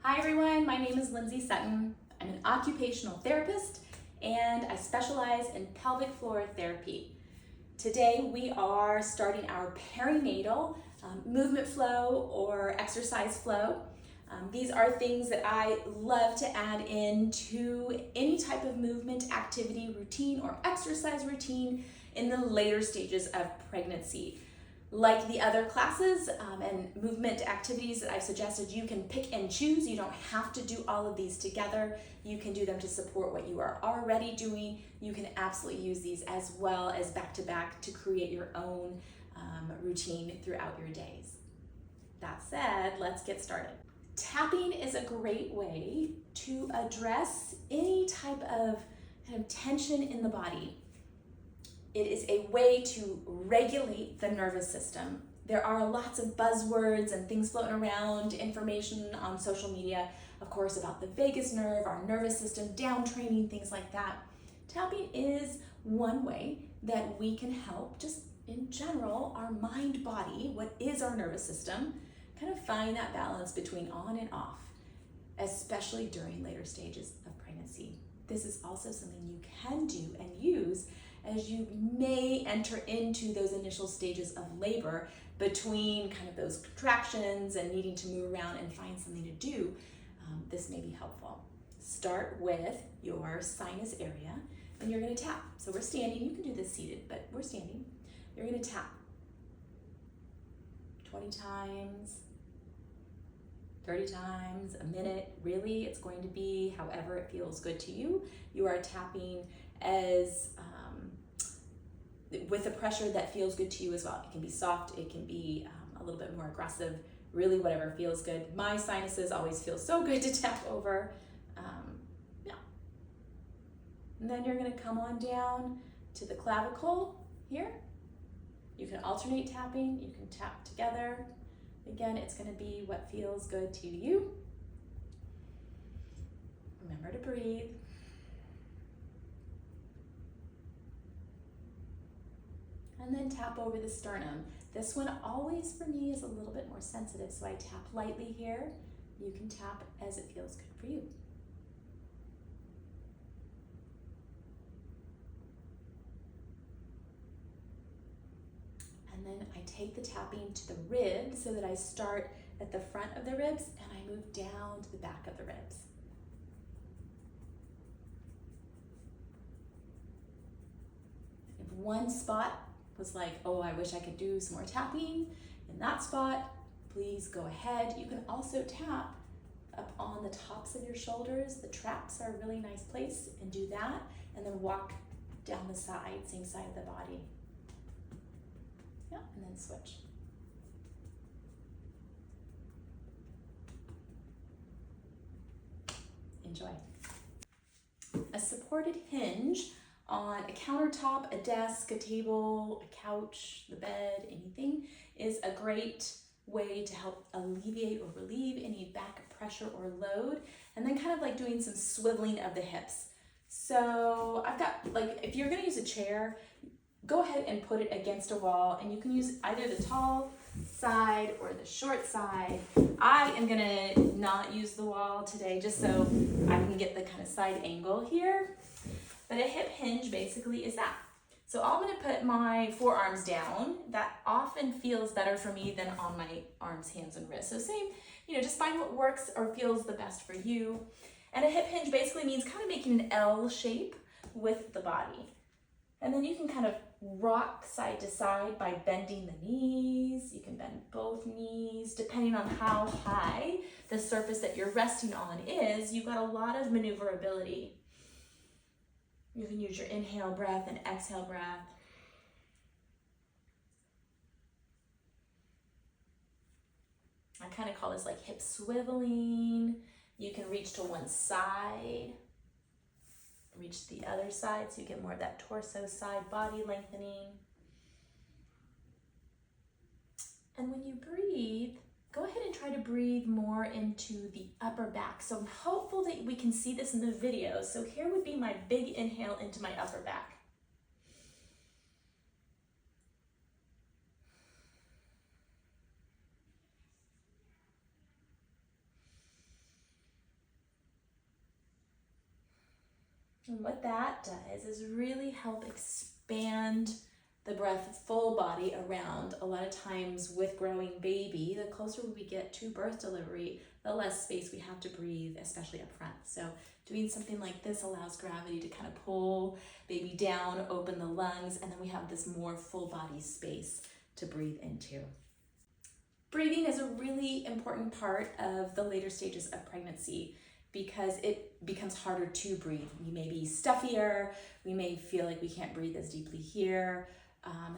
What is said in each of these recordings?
Hi everyone, my name is Lindsay Sutton. I'm an occupational therapist and I specialize in pelvic floor therapy. Today we are starting our perinatal movement flow or exercise flow. These are things that I love to add into any type of movement, activity, routine, or exercise routine in the later stages of pregnancy. Like the other classes and movement activities that I've suggested, you can pick and choose. You don't have to do all of these together. You can do them to support what you are already doing. You can absolutely use these as well as back-to-back to create your own routine throughout your days. That said, let's get started. Tapping is a great way to address any type of tension in the body. It is a way to regulate the nervous system. There are lots of buzzwords and things floating around, information on social media, of course, about the vagus nerve, our nervous system, down training, things like that. Tapping is one way that we can help, just in general, our mind body, what is our nervous system, kind of find that balance between on and off, especially during later stages of pregnancy. This is also something you can do and use as you may enter into those initial stages of labor between kind of those contractions and needing to move around and find something to do. This may be helpful. Start with your sinus area and you're going to tap. So we're standing. You can do this seated, but we're standing. You're going to tap 20 times, 30 times, a minute. Really, it's going to be however it feels good to you. You are tapping as with a pressure that feels good to you as well. It can be soft, it can be a little bit more aggressive, really whatever feels good. My sinuses always feel so good to tap over. Yeah. And then you're gonna come on down to the clavicle here. You can alternate tapping, you can tap together. Again, it's gonna be what feels good to you. Remember to breathe. And then tap over the sternum. This one always for me is a little bit more sensitive, so I tap lightly here. You can tap as it feels good for you. And then I take the tapping to the ribs so that I start at the front of the ribs and I move down to the back of the ribs. If one spot was like, oh, I wish I could do some more tapping in that spot, please go ahead. You can also tap up on the tops of your shoulders. The traps are a really nice place, and do that, and then walk down the side, same side of the body. Yeah, and then switch. Enjoy. A supported hinge on a countertop, a desk, a table, a couch, the bed, anything, is a great way to help alleviate or relieve any back pressure or load, and then kind of like doing some swiveling of the hips. So I've got, like, if you're gonna use a chair, go ahead and put it against a wall, and you can use either the tall side or the short side. I am gonna not use the wall today just so I can get the kind of side angle here. But a hip hinge basically is that. So I'm gonna put my forearms down. That often feels better for me than on my arms, hands, and wrists. So same, just find what works or feels the best for you. And a hip hinge basically means kind of making an L shape with the body. And then you can kind of rock side to side by bending the knees. You can bend both knees, depending on how high the surface that you're resting on is. You've got a lot of maneuverability. You can use your inhale breath and exhale breath. I kind of call this like hip swiveling. You can reach to one side, reach the other side so you get more of that torso side body lengthening. And when you breathe, go ahead and try to breathe more into the upper back. So I'm hopeful that we can see this in the video. So here would be my big inhale into my upper back. And what that does is really help expand the breath full body around. A lot of times with growing baby, the closer we get to birth delivery, the less space we have to breathe, especially up front. So doing something like this allows gravity to kind of pull baby down, open the lungs, and then we have this more full body space to breathe into. Breathing is a really important part of the later stages of pregnancy because it becomes harder to breathe. We may be stuffier, we may feel like we can't breathe as deeply here.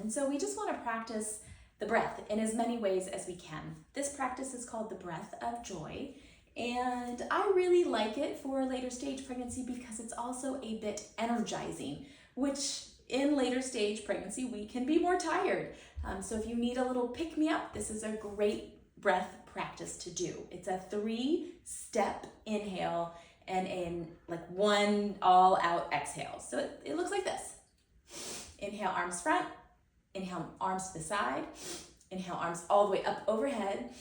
And so we just want to practice the breath in as many ways as we can. This practice is called the breath of joy, and I really like it for later stage pregnancy because it's also a bit energizing, which in later stage pregnancy we can be more tired. So if you need a little pick-me-up, this is a great breath practice to do. It's a 3-step inhale and in like 1 all-out exhale. So it looks like this. Inhale, arms front. Inhale, arms to the side. Inhale, arms all the way up overhead.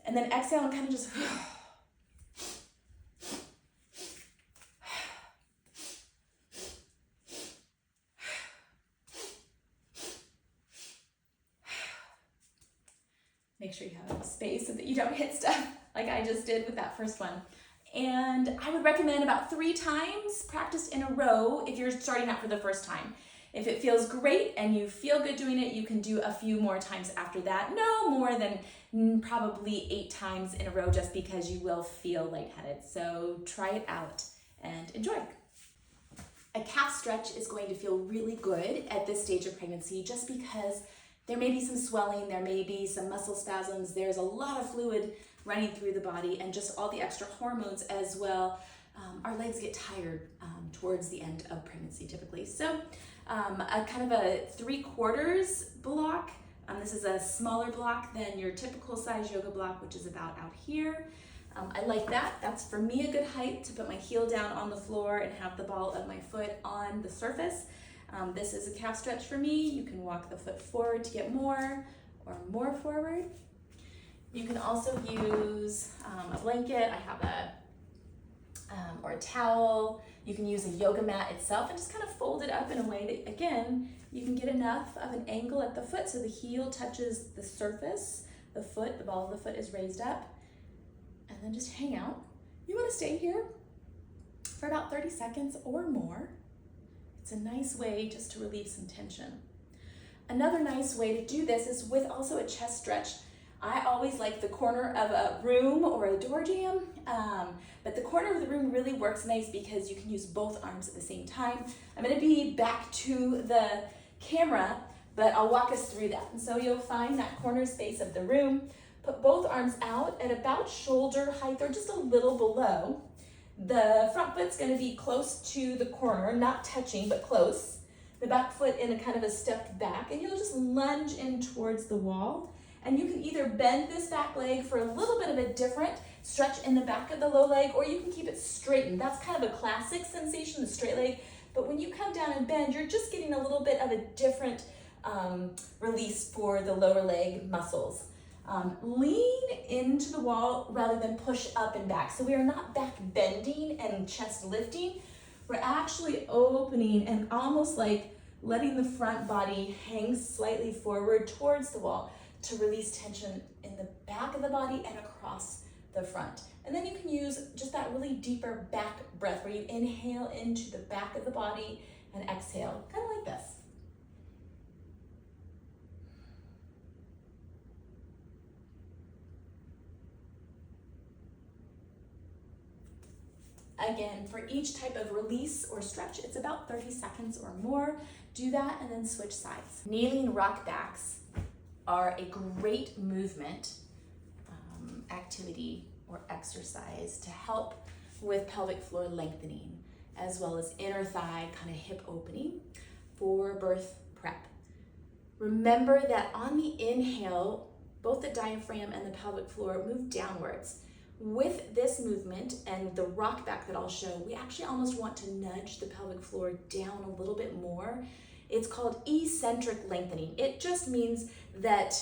And then exhale and kind of just... Make sure you have enough space so that you don't hit stuff like I just did with that first one. And I would recommend about 3 times practiced in a row if you're starting out for the first time. If it feels great and you feel good doing it, you can do a few more times after that. No more than probably 8 times in a row just because you will feel lightheaded. So try it out and enjoy. A calf stretch is going to feel really good at this stage of pregnancy just because there may be some swelling, there may be some muscle spasms, there's a lot of fluid running through the body and just all the extra hormones as well. Our legs get tired towards the end of pregnancy typically. So a kind of a 3/4 block. This is a smaller block than your typical size yoga block, which is about out here. I like that. That's for me a good height to put my heel down on the floor and have the ball of my foot on the surface. This is a calf stretch for me. You can walk the foot forward to get more or more forward. You can also use a blanket. I have or a towel. You can use a yoga mat itself and just kind of fold it up in a way that, again, you can get enough of an angle at the foot so the heel touches the surface, the foot, the ball of the foot is raised up, and then just hang out. You want to stay here for about 30 seconds or more. It's a nice way just to relieve some tension. Another nice way to do this is with also a chest stretch. I always like the corner of a room or a door jamb, but the corner of the room really works nice because you can use both arms at the same time. I'm going to be back to the camera, but I'll walk us through that. And so you'll find that corner space of the room, put both arms out at about shoulder height or just a little below. The front foot's going to be close to the corner, not touching, but close. The back foot in a kind of a stepped back, and you'll just lunge in towards the wall. And you can either bend this back leg for a little bit of a different stretch in the back of the low leg, or you can keep it straightened. That's kind of a classic sensation, the straight leg. But when you come down and bend, you're just getting a little bit of a different release for the lower leg muscles. Lean into the wall rather than push up and back. So we are not back bending and chest lifting. We're actually opening and almost like letting the front body hang slightly forward towards the wall to release tension in the back of the body and across the front. And then you can use just that really deeper back breath where you inhale into the back of the body and exhale, kind of like this. Again, for each type of release or stretch, it's about 30 seconds or more. Do that and then switch sides. Kneeling rock backs are a great movement activity or exercise to help with pelvic floor lengthening, as well as inner thigh kind of hip opening for birth prep. Remember that on the inhale, both the diaphragm and the pelvic floor move downwards. With this movement and the rock back that I'll show, we actually almost want to nudge the pelvic floor down a little bit more. It's called eccentric lengthening. It just means that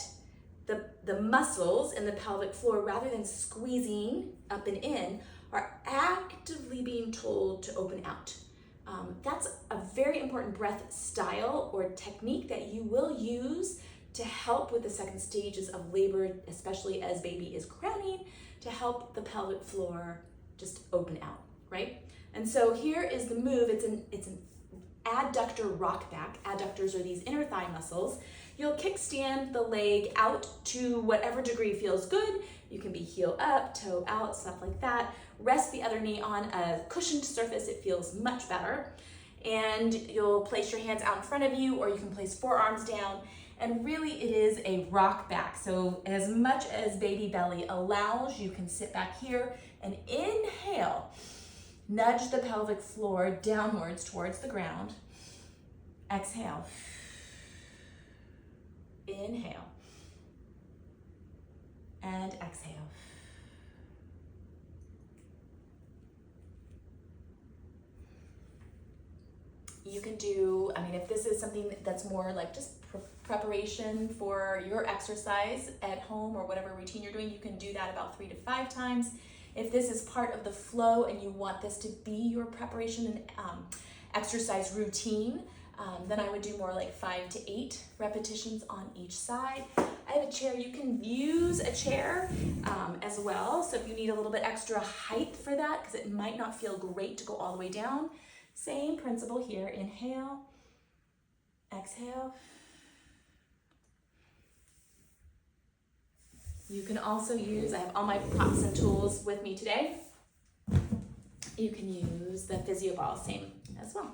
the muscles in the pelvic floor, rather than squeezing up and in, are actively being told to open out. That's a very important breath style or technique that you will use to help with the second stages of labor, especially as baby is crowning, to help the pelvic floor just open out, right? And so here is the move. It's an adductor rock back. Adductors are these inner thigh muscles. You'll kickstand the leg out to whatever degree feels good. You can be heel up, toe out, stuff like that. Rest the other knee on a cushioned surface. It feels much better. And you'll place your hands out in front of you, or you can place forearms down. And really it is a rock back. So as much as baby belly allows, you can sit back here and inhale. Nudge the pelvic floor downwards towards the ground. Exhale. Inhale. And exhale. You can do, if this is something that's more like just preparation for your exercise at home or whatever routine you're doing, you can do that about 3 to 5 times. If this is part of the flow and you want this to be your preparation and exercise routine, then I would do more like 5 to 8 repetitions on each side. I have a chair. You can use a chair as well. So if you need a little bit extra height for that, because it might not feel great to go all the way down, same principle here. Inhale, exhale. You can also use, I have all my props and tools with me today. You can use the physio ball, same as well.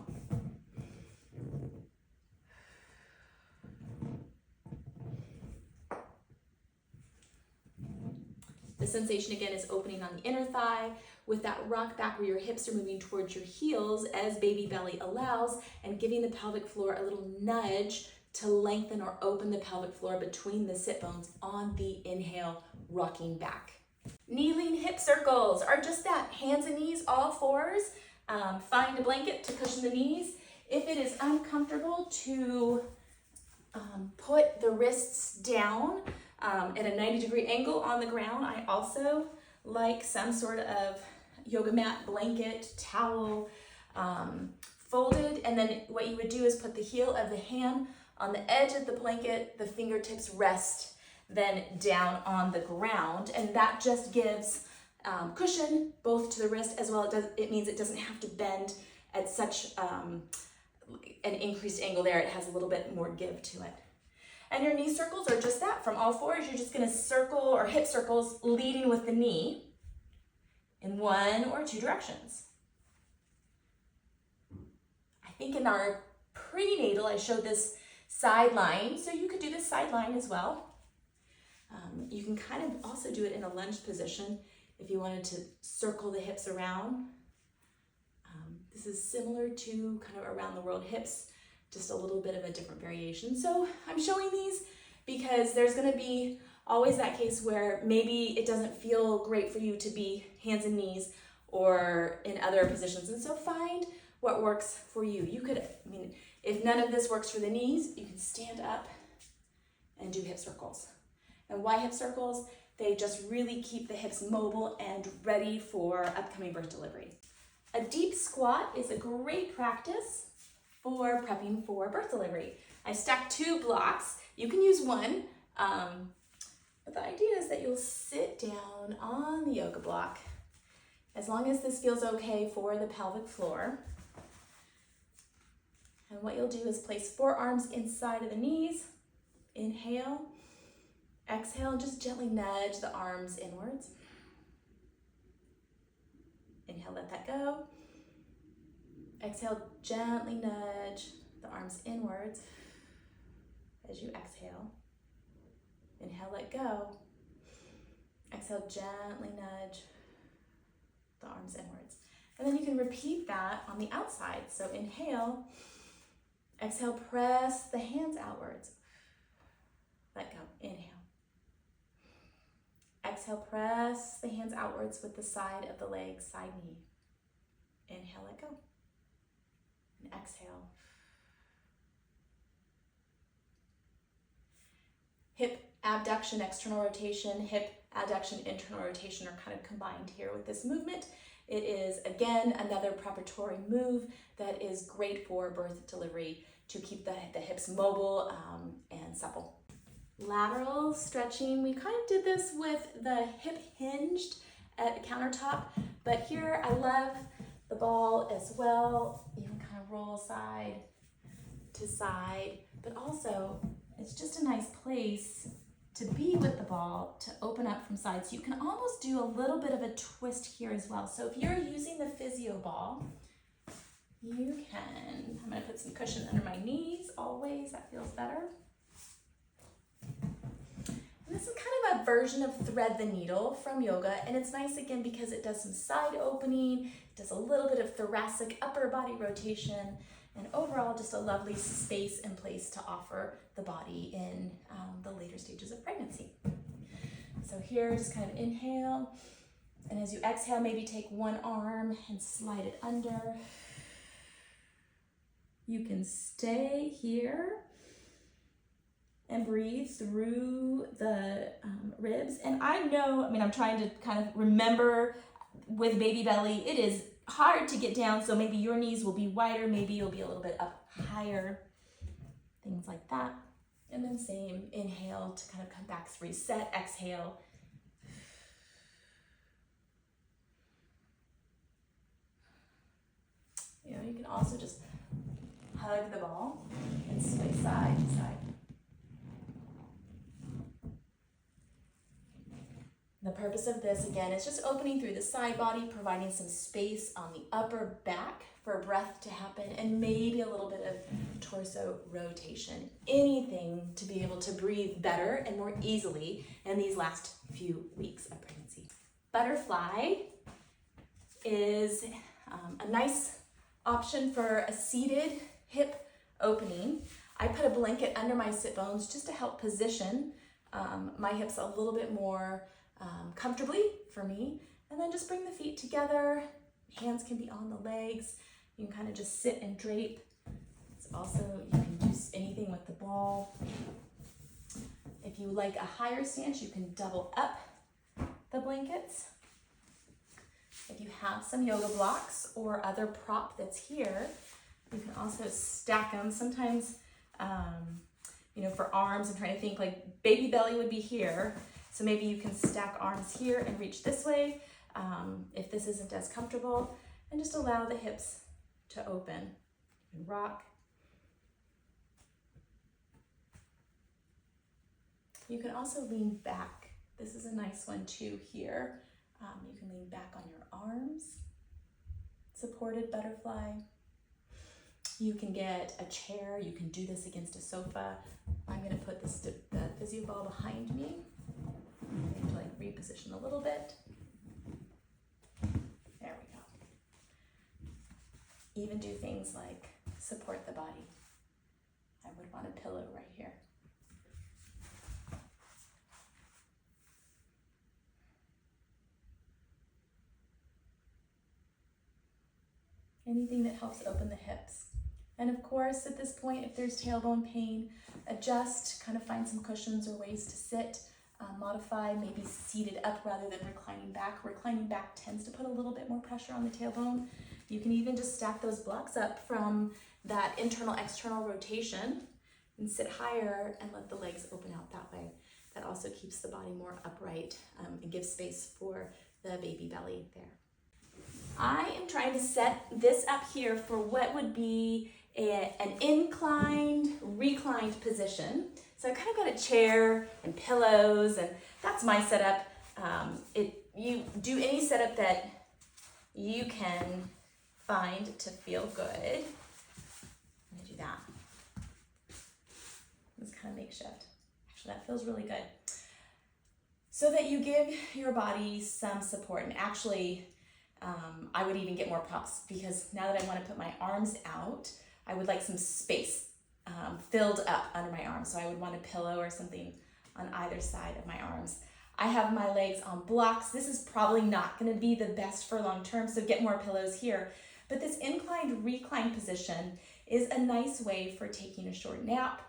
The sensation again is opening on the inner thigh with that rock back where your hips are moving towards your heels as baby belly allows, and giving the pelvic floor a little nudge to lengthen or open the pelvic floor between the sit bones on the inhale, rocking back. Kneeling hip circles are just that, hands and knees, all fours. Find a blanket to cushion the knees. If it is uncomfortable to put the wrists down at a 90-degree angle on the ground, I also like some sort of yoga mat, blanket, towel, folded. And then what you would do is put the heel of the hand on the edge of the blanket, the fingertips rest then down on the ground, and that just gives cushion both to the wrist as well. It means it doesn't have to bend at such an increased angle there. It has a little bit more give to it. And your knee circles are just that. From all fours, you're just going to circle, or hip circles, leading with the knee in 1 or 2 directions. I think in our prenatal, I showed this side line, so you could do this side line as well. You can kind of also do it in a lunge position if you wanted to circle the hips around. This is similar to kind of around the world hips, just a little bit of a different variation. So I'm showing these because there's going to be always that case where maybe it doesn't feel great for you to be hands and knees or in other positions. And so find what works for you. You could, if none of this works for the knees, you can stand up and do hip circles. And why hip circles? They just really keep the hips mobile and ready for upcoming birth delivery. A deep squat is a great practice for prepping for birth delivery. I stacked 2 blocks. You can use 1, but the idea is that you'll sit down on the yoga block as long as this feels okay for the pelvic floor. And what you'll do is place forearms inside of the knees. Inhale. Exhale, just gently nudge the arms inwards. Inhale, let that go. Exhale, gently nudge the arms inwards as you exhale. Inhale, let go. Exhale, gently nudge the arms inwards. And then you can repeat that on the outside. So inhale, exhale, press the hands outwards. Let go, inhale. Exhale, press the hands outwards with the side of the leg, side knee. Inhale, let go. And exhale. Hip abduction, external rotation, hip adduction, internal rotation are kind of combined here with this movement. It is, again, another preparatory move that is great for birth delivery to keep the hips mobile and supple. Lateral stretching, we kind of did this with the hip hinged at the countertop, but here I love the ball as well. You can kind of roll side to side, but also it's just a nice place to be with the ball, to open up from sides. So you can almost do a little bit of a twist here as well. So if you're using the physio ball, you can, I'm gonna put some cushion under my knees always, that feels better. And this is kind of a version of thread the needle from yoga, and it's nice again because it does some side opening, it does a little bit of thoracic upper body rotation, and overall just a lovely space and place to offer the body in the later stages of pregnancy. So here, just kind of inhale, and as you exhale, maybe take one arm and slide it under. You can stay here and breathe through the ribs. And I'm trying to kind of remember with baby belly, it is hard to get down, so maybe your knees will be wider, maybe you'll be a little bit up higher, things like that. And then same, inhale to kind of come back, reset, exhale. You can also just hug the ball and sway side to side. The purpose of this, again, is just opening through the side body, providing some space on the upper back for breath to happen, and maybe a little bit of torso rotation. Anything to be able to breathe better and more easily in these last few weeks of pregnancy. Butterfly is a nice option for a seated hip opening. I put a blanket under my sit bones just to help position my hips a little bit more comfortably for me, and then just bring the feet together. Hands can be on the legs. You can kind of just sit and drape. It's also, you can do anything with the ball. If you like a higher stance, you can double up the blankets. If you have some yoga blocks or other prop that's here, you can also stack them. Sometimes, for arms, I'm trying to think, like baby belly would be here. So maybe you can stack arms here and reach this way if this isn't as comfortable, and just allow the hips to open. You can rock. You can also lean back. This is a nice one too here. You can lean back on your arms, supported butterfly. You can get a chair. You can do this against a sofa. I'm gonna put the physio ball behind me. I need to reposition a little bit. There we go. Even do things like support the body. I would want a pillow right here. Anything that helps open the hips. And of course, at this point, if there's tailbone pain, adjust, kind of find some cushions or ways to sit. Modify, maybe seated up rather than reclining back. Reclining back tends to put a little bit more pressure on the tailbone. You can even just stack those blocks up from that internal-external rotation and sit higher and let the legs open out that way. That also keeps the body more upright and gives space for the baby belly there. I am trying to set this up here for what would be an inclined, reclined position. So I kind of got a chair and pillows, and that's my setup. You do any setup that you can find to feel good. I'm gonna do that. It's kind of makeshift. Actually, that feels really good. So that you give your body some support. And actually, I would even get more props, because now that I want to put my arms out, I would like some space filled up under my arms. So I would want a pillow or something on either side of my arms. I have my legs on blocks. This is probably not going to be the best for long term, so get more pillows here. But this inclined recline position is a nice way for taking a short nap,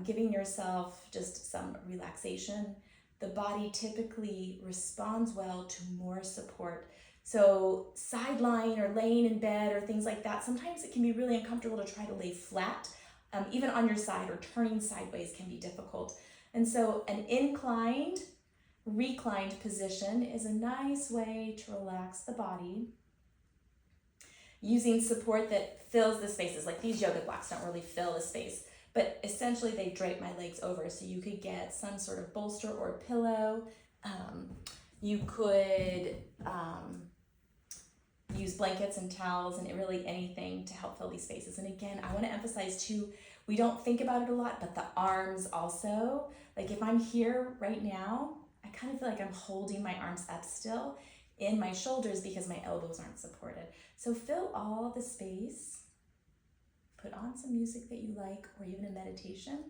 giving yourself just some relaxation. The body typically responds well to more support. So side lying or laying in bed or things like that, sometimes it can be really uncomfortable to try to lay flat. Even on your side or turning sideways can be difficult. And so an inclined, reclined position is a nice way to relax the body. Using support that fills the spaces, like these yoga blocks don't really fill the space, but essentially they drape my legs over, so you could get some sort of bolster or pillow. You could use blankets and towels and really anything to help fill these spaces. And again, I want to emphasize too, we don't think about it a lot, but the arms also, like if I'm here right now, I kind of feel like I'm holding my arms up still in my shoulders because my elbows aren't supported. So fill all the space, put on some music that you like or even a meditation,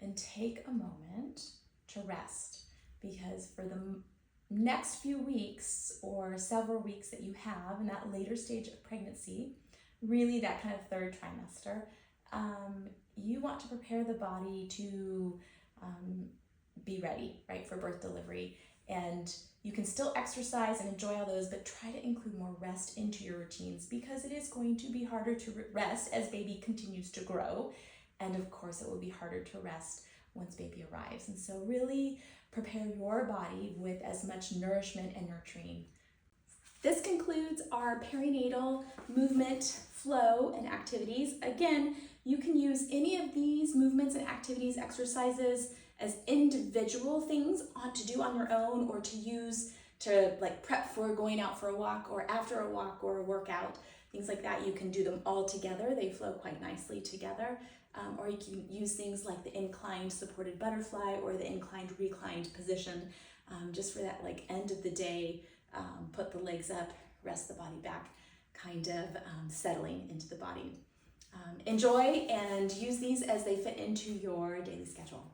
and take a moment to rest, because for the next few weeks or several weeks that you have in that later stage of pregnancy, really that kind of third trimester, you want to prepare the body to be ready, right, for birth, delivery. And you can still exercise and enjoy all those, but try to include more rest into your routines, because it is going to be harder to rest as baby continues to grow. And of course, it will be harder to rest once baby arrives. And so really prepare your body with as much nourishment and nurturing. This concludes our perinatal movement, flow, and activities. Again, you can use any of these movements and activities, exercises, as individual things to do on your own, or to use to like prep for going out for a walk or after a walk or a workout, things like that. You can do them all together. They flow quite nicely together. Or you can use things like the inclined supported butterfly or the inclined reclined position, just for that like end of the day, put the legs up, rest the body back, kind of settling into the body. Enjoy and use these as they fit into your daily schedule.